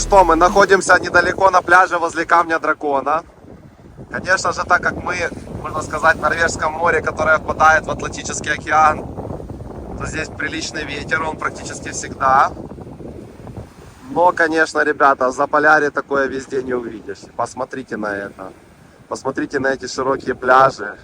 что, мы находимся недалеко на пляже возле Камня Дракона. Конечно же, так как мы, можно сказать, в Норвежском море, которое впадает в Атлантический океан, то здесь приличный ветер, он практически всегда. Но, конечно, ребята, за Заполярье такое везде не увидишь. Посмотрите на это. Посмотрите на эти широкие пляжи.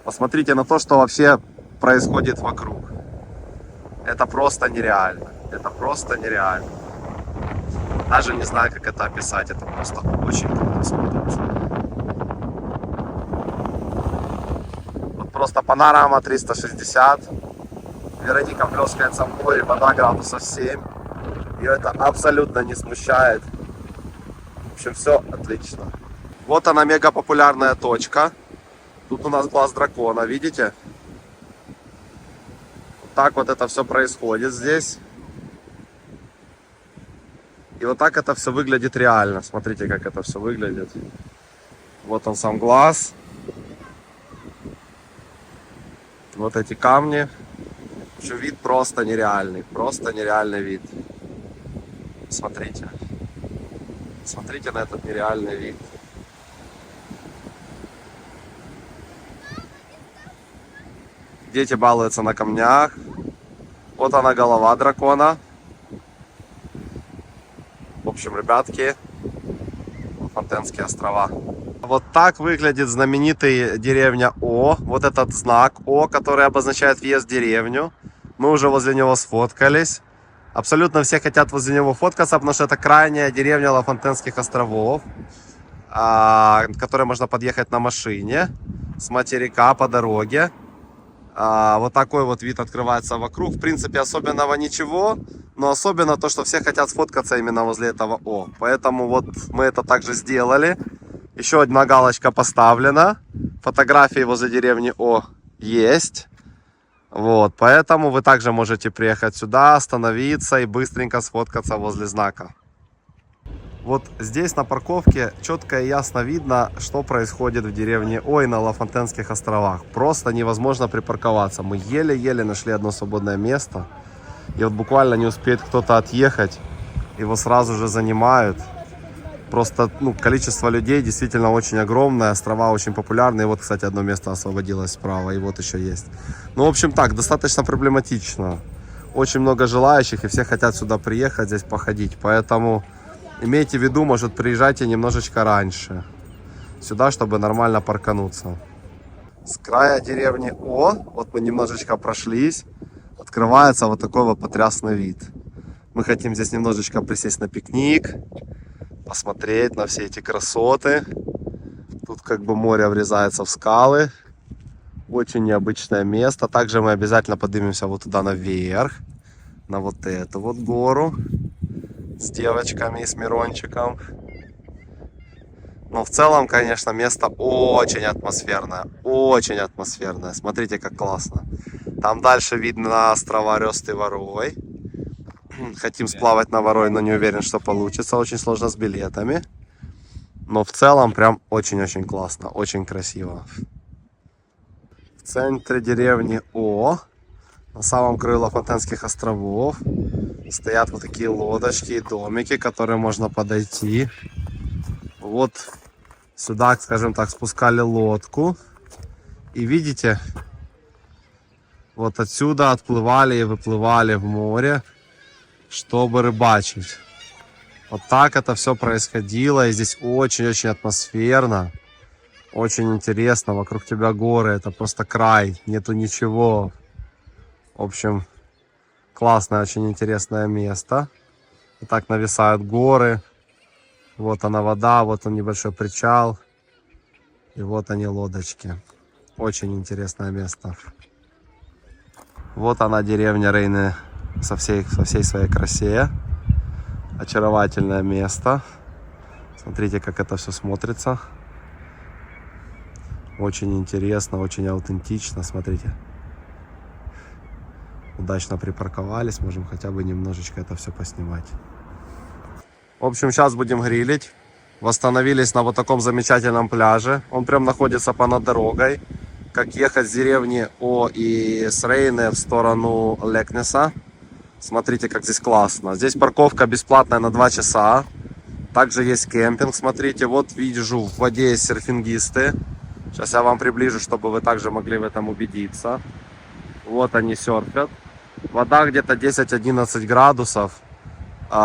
Посмотрите на то, что вообще происходит вокруг. Это просто нереально. Это просто нереально. Даже не знаю, как это описать. Это просто очень круто смотрится. Вот просто панорама 360. Вероника плескается в море, вода градусов 7. Ее это абсолютно не смущает. В общем, все отлично. Вот она, мега популярная точка. Тут у нас глаз дракона, видите? Вот так вот это все происходит здесь. И вот так это все выглядит реально. Смотрите, как это все выглядит. Вот он сам глаз. Вот эти камни. В общем, вид просто нереальный. Просто нереальный вид. Смотрите. Смотрите на этот нереальный вид. Дети балуются на камнях. Вот она, голова дракона. В общем, ребятки, Фонтенские острова. Вот так выглядит знаменитая деревня О. Вот этот знак О, который обозначает въезд в деревню. Мы уже возле него сфоткались. Абсолютно все хотят возле него фоткаться, потому что это крайняя деревня Лафонтенских островов, к которой можно подъехать на машине с материка по дороге. Вот такой вот вид открывается вокруг. В принципе, особенного ничего, но особенно то, что все хотят сфоткаться именно возле этого О. Поэтому вот мы это также сделали. Еще одна галочка поставлена. Фотографии возле деревни О есть. Вот, поэтому вы также можете приехать сюда, остановиться и быстренько сфоткаться возле знака. Вот здесь на парковке четко и ясно видно, что происходит в деревне О и на Лафонтенских островах. Просто невозможно припарковаться. Мы еле-еле нашли одно свободное место. И вот буквально не успеет кто-то отъехать, его сразу же занимают. Просто количество людей действительно очень огромное, острова очень популярные. Вот, кстати, одно место освободилось справа, и вот еще есть. Ну, в общем так, достаточно проблематично. Очень много желающих, и все хотят сюда приехать, здесь походить. Поэтому имейте в виду, может, приезжайте немножечко раньше сюда, чтобы нормально паркануться. С края деревни О, вот мы немножечко прошлись, открывается вот такой вот потрясный вид. Мы хотим здесь немножечко присесть на пикник, посмотреть на все эти красоты. Тут как бы море врезается в скалы. Очень необычное место. Также мы обязательно поднимемся вот туда наверх, на вот эту вот гору с девочками и с Мирончиком. Но в целом, конечно, место очень атмосферное. Очень атмосферное. Смотрите, как классно. Там дальше видно острова Рёст и Варой. Хотим сплавать на Варой, но не уверен, что получится. Очень сложно с билетами. Но в целом прям очень-очень классно. Очень красиво. В центре деревни О, на самом краю Лафонтенских островов, стоят вот такие лодочки и домики, к которым можно подойти. Вот сюда, скажем так, спускали лодку. И видите, вот отсюда отплывали и выплывали в море, чтобы рыбачить. Вот так это все происходило. И здесь очень-очень атмосферно. Очень интересно. Вокруг тебя горы. Это просто край. Нету ничего. В общем, классное, очень интересное место. И так нависают горы. Вот она вода. Вот он небольшой причал. И вот они лодочки. Очень интересное место. Вот она, деревня Рейне со всей своей красе. Очаровательное место. Смотрите, как это все смотрится. Очень интересно, очень аутентично. Смотрите. Удачно припарковались. Можем хотя бы немножечко это все поснимать. В общем, сейчас будем грилить. Восстановились на вот таком замечательном пляже. Он прям находится понад дорогой. Как ехать с деревни О и с Рейне в сторону Лекнеса. Смотрите, как здесь классно. Здесь парковка бесплатная на 2 часа. Также есть кемпинг, смотрите. Вот вижу, в воде есть серфингисты. Сейчас я вам приближу, чтобы вы также могли в этом убедиться. Вот они серфят. Вода где-то 10-11 градусов.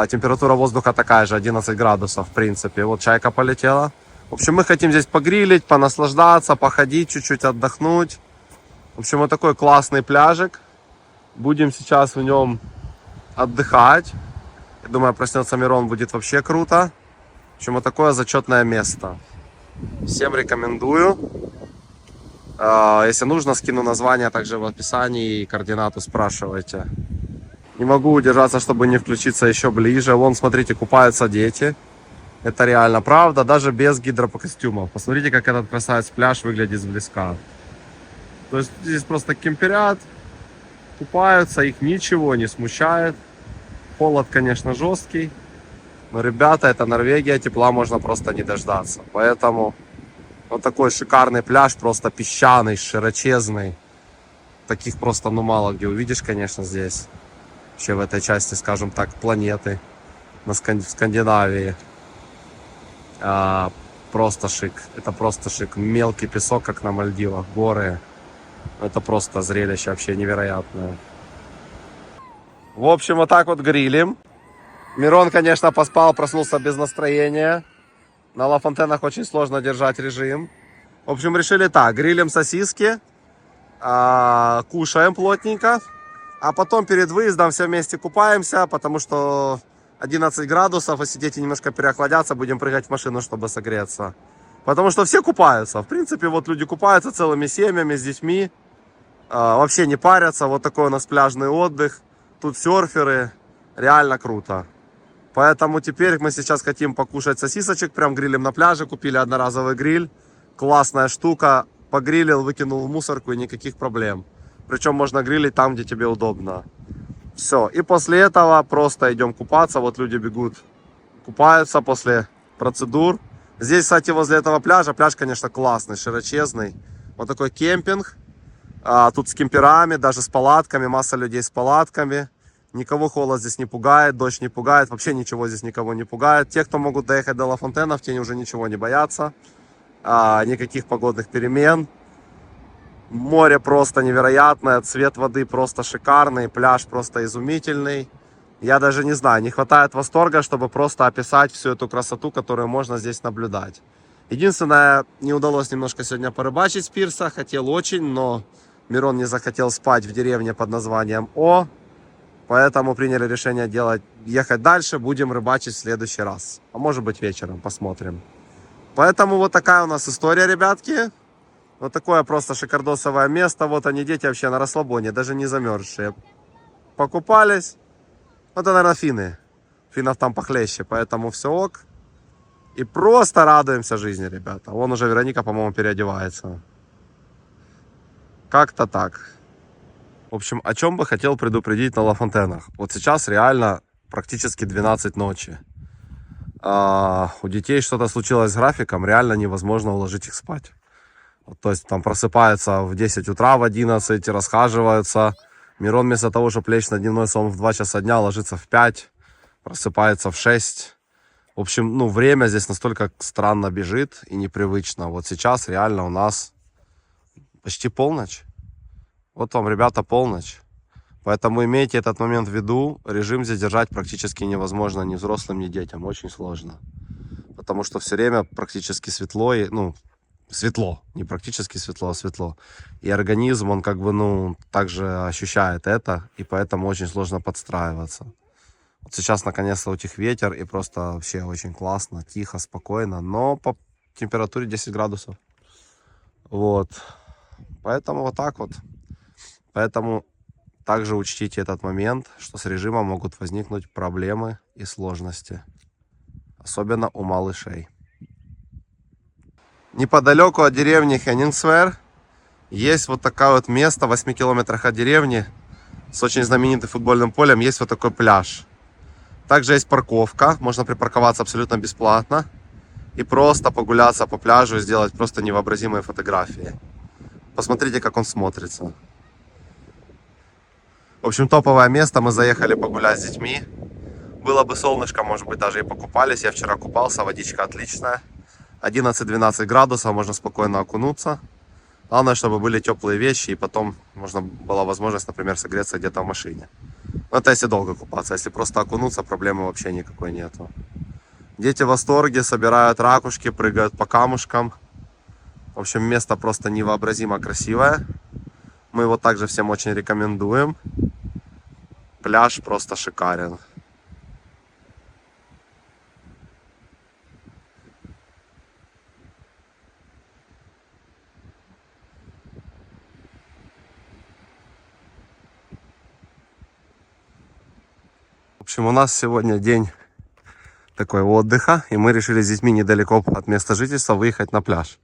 Температура воздуха такая же, 11 градусов, в принципе. Вот чайка полетела. В общем, мы хотим здесь погрилить, понаслаждаться, походить, чуть-чуть отдохнуть. В общем, вот такой классный пляжик. Будем сейчас в нем отдыхать. Я думаю, проснется Мирон, будет вообще круто. В общем, вот такое зачетное место. Всем рекомендую. Если нужно, скину название также в описании и координату спрашивайте. Не могу удержаться, чтобы не включиться еще ближе. Вон, смотрите, купаются дети. Это реально правда, даже без гидропокостюмов. Посмотрите, как этот красавец пляж выглядит сблизка. То есть здесь просто кемперят, купаются, их ничего не смущает. Холод, конечно, жесткий. Но, ребята, это Норвегия, тепла можно просто не дождаться. Поэтому вот такой шикарный пляж, просто песчаный, широчезный. Таких просто, ну, мало где увидишь, конечно, здесь. Вообще в этой части, скажем так, планеты. В Скандинавии. Просто шик. Это просто шик. Мелкий песок, как на Мальдивах. Горы. Это просто зрелище вообще невероятное. В общем, вот так вот грилем. Мирон, конечно, поспал, проснулся без настроения. На Лафонтенах очень сложно держать режим. В общем, решили так. Грилем сосиски. Кушаем плотненько. А потом перед выездом все вместе купаемся, потому что 11 градусов, если дети немножко переохладятся, будем прыгать в машину, чтобы согреться. Потому что все купаются. В принципе, вот люди купаются целыми семьями, с детьми. Вообще не парятся. Вот такой у нас пляжный отдых. Тут серферы. Реально круто. Поэтому теперь мы сейчас хотим покушать сосисочек. Прям грилем на пляже. Купили одноразовый гриль. Классная штука. Погрилил, выкинул в мусорку и никаких проблем. Причем можно грилить там, где тебе удобно. Все. И после этого просто идем купаться. Вот люди бегут, купаются после процедур. Здесь, кстати, возле этого пляжа. Пляж, конечно, классный, широчезный. Вот такой кемпинг. Тут с кемперами, даже с палатками. Масса людей с палатками. Никого холод здесь не пугает, дождь не пугает. Вообще ничего здесь никого не пугает. Те, кто могут доехать до Лафонтенов, те уже ничего не боятся. Никаких погодных перемен. Море просто невероятное, цвет воды просто шикарный, пляж просто изумительный. Я даже не знаю, не хватает восторга, чтобы просто описать всю эту красоту, которую можно здесь наблюдать. Единственное, не удалось немножко сегодня порыбачить с пирса, хотел очень, но Мирон не захотел спать в деревне под названием О. Поэтому приняли решение ехать дальше, будем рыбачить в следующий раз. А может быть вечером, посмотрим. Поэтому вот такая у нас история, ребятки. Вот такое просто шикардосовое место. Вот они, дети, вообще на расслабоне, даже не замерзшие. Покупались. Вот это, наверное, финны. Финнов там похлеще, поэтому все ок. И просто радуемся жизни, ребята. Вон уже Вероника, по-моему, переодевается. Как-то так. В общем, о чем бы хотел предупредить на Лафонтенах. Вот сейчас реально практически 12 ночи. У детей что-то случилось с графиком, реально невозможно уложить их спать. То есть там просыпаются в 10 утра, в 11, расхаживаются. Мирон вместо того, чтобы лечь на дневной сон в 2 часа дня, ложится в 5, просыпается в 6. В общем, ну, время здесь настолько странно бежит и непривычно. Вот сейчас реально у нас почти полночь. Вот вам, ребята, полночь. Поэтому имейте этот момент в виду. Режим здесь держать практически невозможно ни взрослым, ни детям. Очень сложно. Потому что все время практически светло. Светло. Не практически светло, а светло. И организм, он как бы, также ощущает это. И поэтому очень сложно подстраиваться. Вот сейчас наконец-то утих ветер. И просто вообще очень классно, тихо, спокойно. Но по температуре 10 градусов. Вот. Поэтому вот так вот. Поэтому также учтите этот момент, что с режимом могут возникнуть проблемы и сложности. Особенно у малышей. Неподалеку от деревни Хеннингсвер есть вот такое вот место, в 8 километрах от деревни, с очень знаменитым футбольным полем, есть вот такой пляж. Также есть парковка, можно припарковаться абсолютно бесплатно и просто погуляться по пляжу и сделать просто невообразимые фотографии. Посмотрите, как он смотрится. В общем, топовое место. Мы заехали погулять с детьми. Было бы солнышко, может быть, даже и покупались. Я вчера купался, водичка отличная. 11-12 градусов, можно спокойно окунуться. Главное, чтобы были теплые вещи, и потом можно была возможность, например, согреться где-то в машине. Но это если долго купаться. Если просто окунуться, проблемы вообще никакой нету. Дети в восторге, собирают ракушки, прыгают по камушкам. В общем, место просто невообразимо красивое. Мы его также всем очень рекомендуем. Пляж просто шикарен. В общем, у нас сегодня день такой отдыха, и мы решили с детьми недалеко от места жительства выехать на пляж.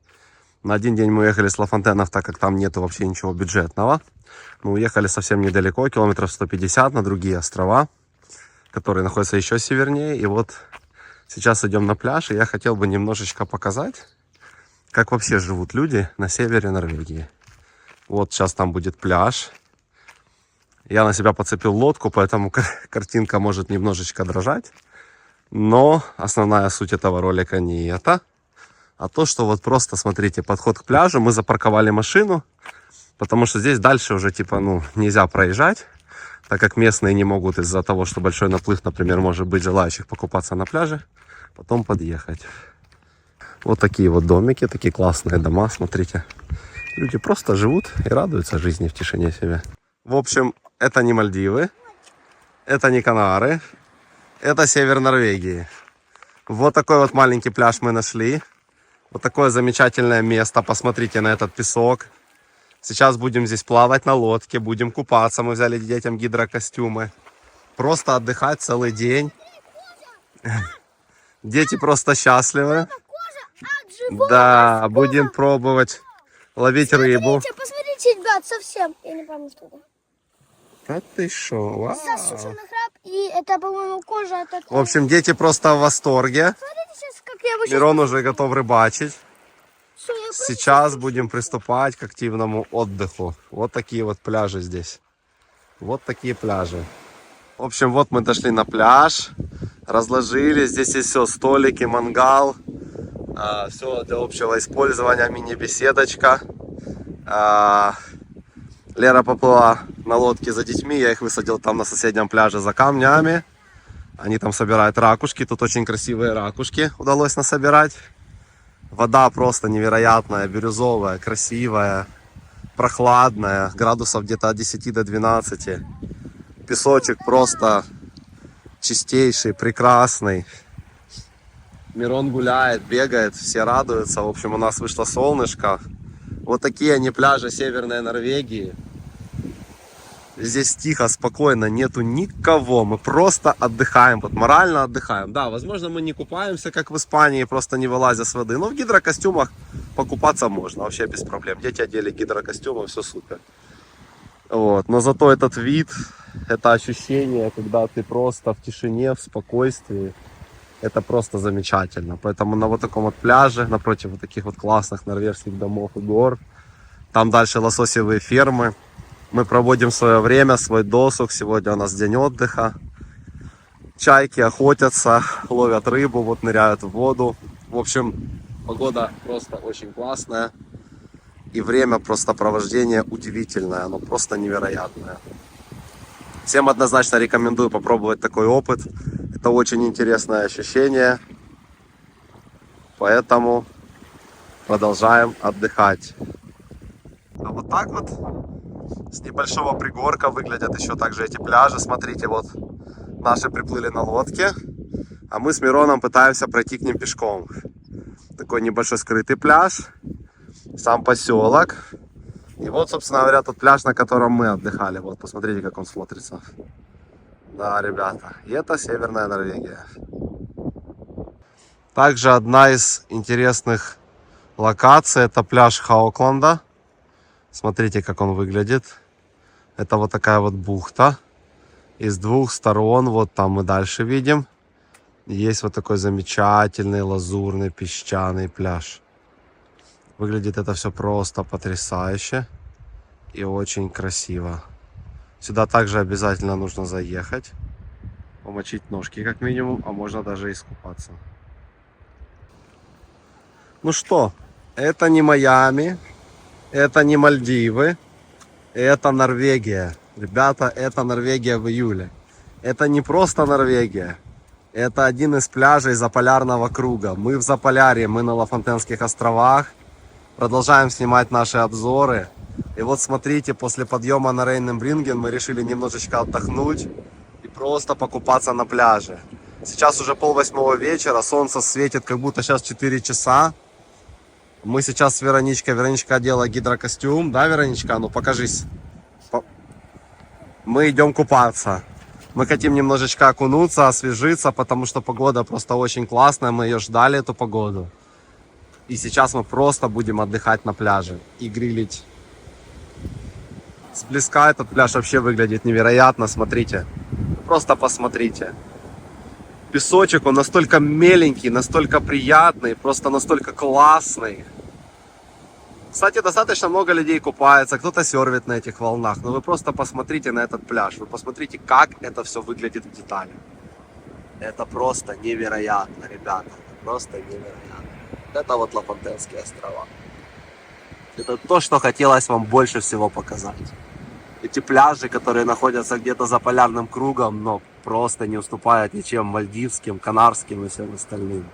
На один день мы уехали с Лафонтенов, так как там нету вообще ничего бюджетного. Мы уехали совсем недалеко, километров 150 на другие острова, которые находятся еще севернее. И вот сейчас идем на пляж, и я хотел бы немножечко показать, как вообще живут люди на севере Норвегии. Вот сейчас там будет пляж. Я на себя подцепил лодку, поэтому картинка может немножечко дрожать. Но основная суть этого ролика не это, а то, что вот просто, смотрите, подход к пляжу. Мы запарковали машину, потому что здесь дальше уже типа, нельзя проезжать, так как местные не могут из-за того, что большой наплыв, например, может быть желающих покупаться на пляже, потом подъехать. Вот такие вот домики, такие классные дома, смотрите. Люди просто живут и радуются жизни в тишине себе. В общем, это не Мальдивы, это не Канары, это север Норвегии. Вот такой вот маленький пляж мы нашли. Вот такое замечательное место. Посмотрите на этот песок. Сейчас будем здесь плавать на лодке, будем купаться. Мы взяли детям гидрокостюмы. Просто отдыхать целый день. Дети просто счастливы. Да, будем пробовать ловить рыбу. Посмотрите, ребят, совсем. Я не помню, что это. А ты шо? Вау. Засушенный краб, и это, по-моему, кожа от этого. В общем, дети просто в восторге. Смотрите сейчас, как я его сейчас... Мирон уже готов рыбачить. Всё, я просто Сейчас будем приступать к активному отдыху. Вот такие вот пляжи здесь. Вот такие пляжи. В общем, вот мы дошли на пляж. Разложили. Здесь есть все. Столики, мангал. Все для общего использования. Мини-беседочка. Лера поплыла на лодке за детьми. Я их высадил там на соседнем пляже за камнями. Они там собирают ракушки. Тут очень красивые ракушки удалось насобирать. Вода просто невероятная, бирюзовая, красивая, прохладная. Градусов где-то от 10 до 12. Песочек просто чистейший, прекрасный. Мирон гуляет, бегает, все радуются. В общем, у нас вышло солнышко. Вот такие они пляжи северной Норвегии. Здесь тихо, спокойно, нету никого. Мы просто отдыхаем, вот морально отдыхаем. Да, возможно, мы не купаемся, как в Испании, просто не вылазя с воды. Но в гидрокостюмах покупаться можно, вообще без проблем. Дети одели гидрокостюмы, все супер. Вот. Но зато этот вид, это ощущение, когда ты просто в тишине, в спокойствии, это просто замечательно. Поэтому на вот таком вот пляже, напротив вот таких вот классных норвежских домов и гор, там дальше лососевые фермы. Мы проводим свое время, свой досуг. Сегодня у нас день отдыха. Чайки охотятся, ловят рыбу, вот ныряют в воду. В общем, погода просто очень классная. И время просто провождения удивительное, оно просто невероятное. Всем однозначно рекомендую попробовать такой опыт. Это очень интересное ощущение. Поэтому продолжаем отдыхать. А вот так вот с небольшого пригорка выглядят еще также эти пляжи. Смотрите, вот наши приплыли на лодке, а мы с Мироном пытаемся пройти к ним пешком. Такой небольшой скрытый пляж, сам поселок. И вот, собственно говоря, тот пляж, на котором мы отдыхали. Вот, посмотрите, как он смотрится. Да, ребята, и это Северная Норвегия. Также одна из интересных локаций — это пляж Хаукланда. Смотрите, как он выглядит. Это вот такая вот бухта. И с двух сторон, вот там мы дальше видим, есть вот такой замечательный лазурный песчаный пляж. Выглядит это все просто потрясающе и очень красиво. Сюда также обязательно нужно заехать, помочить ножки как минимум, а можно даже искупаться. Ну что, это не Майами, это не Мальдивы, это Норвегия. Ребята, это Норвегия в июле. Это не просто Норвегия, это один из пляжей Заполярного круга. Мы в Заполярье, мы на Лафонтенских островах. Продолжаем снимать наши обзоры. И вот смотрите, после подъема на Рейненбринген мы решили немножечко отдохнуть и просто покупаться на пляже. Сейчас уже 7:30 вечера, солнце светит как будто сейчас 4 часа. Мы сейчас с Вероничкой, Вероничка одела гидрокостюм, да, Вероничка? Ну покажись. Мы идем купаться. Мы хотим немножечко окунуться, освежиться, потому что погода просто очень классная, мы ее ждали, эту погоду. И сейчас мы просто будем отдыхать на пляже и грилить. С близка этот пляж вообще выглядит невероятно, смотрите. Просто посмотрите. Песочек, он настолько меленький, настолько приятный, просто настолько классный. Кстати, достаточно много людей купается, кто-то сервит на этих волнах. Но вы просто посмотрите на этот пляж, вы посмотрите, как это все выглядит в деталях. Это просто невероятно, ребята, просто невероятно. Это вот Лафонтенские острова. Это то, что хотелось вам больше всего показать. Эти пляжи, которые находятся где-то за полярным кругом, но просто не уступают ничем мальдивским, канарским и всем остальным.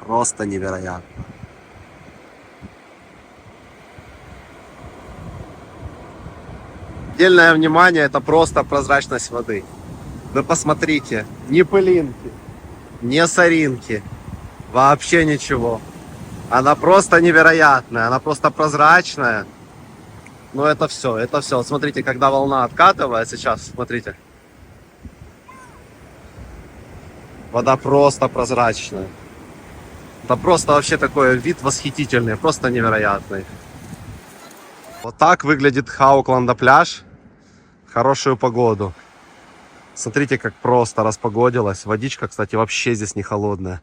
Просто невероятно. Отдельное внимание, это просто прозрачность воды. Вы посмотрите, ни пылинки, ни соринки, вообще ничего. Она просто невероятная, она просто прозрачная. Но это все, это все. Вот смотрите, когда волна откатывает, сейчас, смотрите. Вода просто прозрачная. Это просто вообще такой вид восхитительный, просто невероятный. Вот так выглядит Хаукланда пляж. Хорошую погоду. Смотрите, как просто распогодилось. Водичка, кстати, вообще здесь не холодная.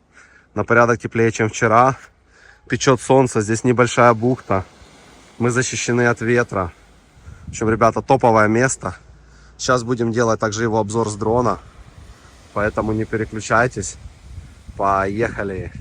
На порядок теплее, чем вчера. Печет солнце, здесь небольшая бухта. Мы защищены от ветра. В общем, ребята, топовое место. Сейчас будем делать также его обзор с дрона. Поэтому не переключайтесь. Поехали.